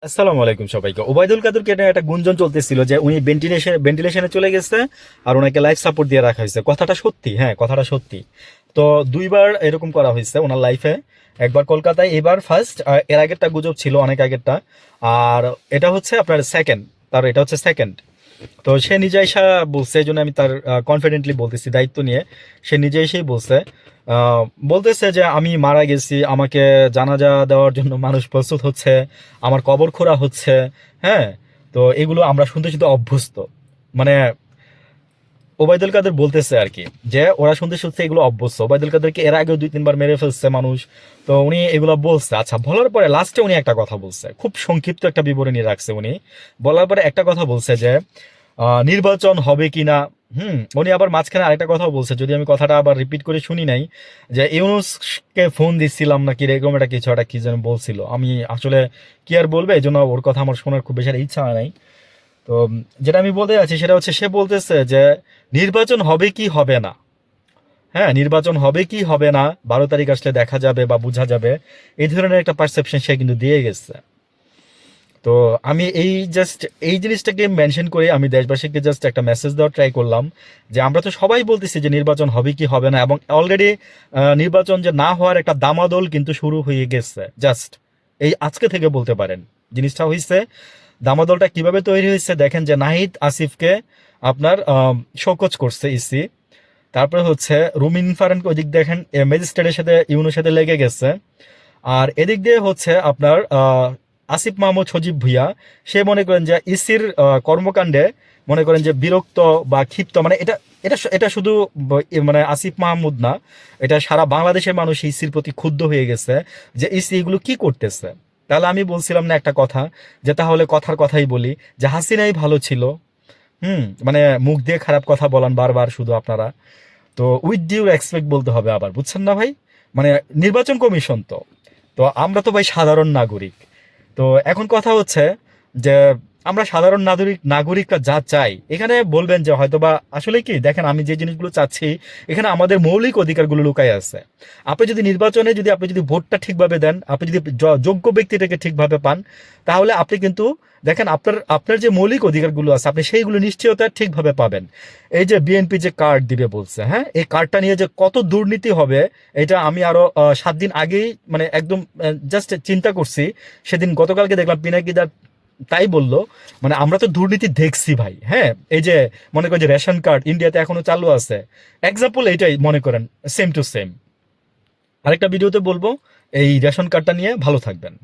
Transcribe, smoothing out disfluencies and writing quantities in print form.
আসসালামু আলাইকুম সবাইকে। ওবায়দুল কাদেরকে এটা একটা গুঞ্জন চলতেছিল যে উনি ভেন্টিলেশনে চলে গেছে আর ওনাকে লাইফ সাপোর্ট দিয়ে রাখা হয়েছে। কথাটা সত্যি, হ্যাঁ কথাটা সত্যি। তো দুইবার এরকম করা হয়েছে ওনার লাইফে, একবার কলকাতায়, এবার ফার্স্ট। এর আগেরটা গুজব ছিল, অনেক আগেরটা। আর এটা হচ্ছে আপনার সেকেন্ড, তার এটা হচ্ছে সেকেন্ড। তো সে নিজে এসে বলছে, এই জন্য আমি তার কনফিডেন্টলি বলতেছি, দায়িত্ব নিয়ে। সে নিজে এসেই বলছে, আহ, বলতেছে যে আমি মারা গেছি, আমাকে জানাজা দেওয়ার জন্য মানুষ প্রস্তুত হচ্ছে, আমার কবর খোঁড়া হচ্ছে। হ্যাঁ, তো এগুলো আমরা শুনতে শুনতে অভ্যস্ত। মানে ওবায়দুল কাদের বলতেছে আর কি, যে ওরা শুনতে শুনতে এগুলো অভ্যস্ত। ওবায়দুল কাদেরকে এর আগেও 2-3 বার মেরে ফেলছে মানুষ। তো উনি এগুলো বলছে, আচ্ছা বলার পরে লাস্টে উনি একটা কথা বলছে, খুব সংক্ষিপ্ত একটা বিবরণী রাখছে উনি। বলার পরে একটা কথা বলছে যে নির্বাচন হবে কিনা। উনি আবার মাঝখানে আরেকটা কথা বলছে, যদি আমি কথাটা আবার রিপিট করে শুনি নাই, যে ইউনুসকে ফোন দিচ্ছিলাম নাকি এরকম একটা কিছু একটা কি যেন বলছিল। আমি আসলে কি আর বলবে, এই জন্য ওর কথা আমার শোনার খুব বেশি একটা ইচ্ছা হয় নাই। তো যেটা আমি বলতে যাচ্ছি সেটা হচ্ছে, সে বলতেছে যে নির্বাচন হবে কি হবে না। হ্যাঁ, নির্বাচন হবে কি হবে না 12 তারিখ আসলে দেখা যাবে বা বোঝা যাবে। এই ধরনের একটা পারসেপশন সে কিন্তু দিয়ে গেছে। তো আমি এই জিনিসটাকে মেনশন করে আমি দেশবাসীকে জাস্ট একটা মেসেজ দেওয়ার ট্রাই করলাম, যে আমরা তো সবাই বলতেছি যে নির্বাচন হবে কি হবে না, এবং অলরেডি নির্বাচন যে না হওয়ার একটা দামাদল কিন্তু শুরু হয়ে গেছে। জাস্ট এই আজকে থেকে বলতে পারেন জিনিসটা হয়েছে। দামাদলটা কিভাবে তৈরি হয়েছে দেখেন, যে নাহিদ আসিফকে আপনার শোকজ করছে ইসি। তারপরে হচ্ছে রুমিন ফারানকে ওইদিক দেখেন ম্যাজিস্ট্রেটের সাথে ইউনোর সাথে লেগে গেছে। আর এদিক দিয়ে হচ্ছে আপনার আসিফ মাহমুদ সজীব ভুইয়া, সে মনে করেন যে ইসির কর্মকাণ্ডে মনে করেন যে বিরক্ত বা ক্ষিপ্ত। মানে এটা এটা এটা শুধু মানে আসিফ মাহমুদ না, এটা সারা বাংলাদেশের মানুষ ইসির প্রতি ক্ষুব্ধ হয়ে গেছে, যে ইসি এগুলো কি করতেছে। তাহলে আমি বলছিলাম না একটা কথা, যে তাহলে কথার কথাই বলি, যে হাসিনাই ভালো ছিল। মানে মুখ দিয়ে খারাপ কথা বলান বারবার শুধু আপনারা। তো উইথ ডিউ রেসপেক্ট বলতে হবে আবার, বুঝছেন না ভাই? মানে নির্বাচন কমিশন তো, তো আমরা তো ভাই সাধারণ নাগরিক। তো এখন কথা হচ্ছে যে আমরা সাধারণ নাগরিকরা যা চাই, এখানে বলবেন যে হয়তোবা আসলে কি দেখেন, আমি যে জিনিসগুলো চাচ্ছি এখানে আমাদের মৌলিক অধিকারগুলো লুকায় আছে। আপনি যদি নির্বাচনে আপনি যদি ভোটটা ঠিকভাবে দেন, আপনি যদি যোগ্য ব্যক্তিটাকে ঠিকভাবে পান, তাহলে আপনি কিন্তু দেখেন আপনার আপনার যে মৌলিক অধিকারগুলো আছে আপনি সেইগুলো নিশ্চয়তা ঠিকভাবে পাবেন। এই যে বিএনপি যে কার্ড দিবে বলছে, হ্যাঁ, এই কার্ডটা নিয়ে যে কত দুর্নীতি হবে, এটা আমি আরো 7 দিন আগেই মানে একদম জাস্ট চিন্তা করছি। সেদিন গতকালকে দেখলাম পিনাকিদার তাই বললো, মানে আমরা তো দুর্নীতি দেখছি ভাই। হ্যাঁ, এই যে মনে করেন যে রেশন কার্ড ইন্ডিয়াতে এখনো চালু আছে, এক্সাম্পল এইটাই মনে করেন, সেম টু সেম। আরেকটা ভিডিওতে বলবো এই রেশন কার্ডটা নিয়ে। ভালো থাকবেন।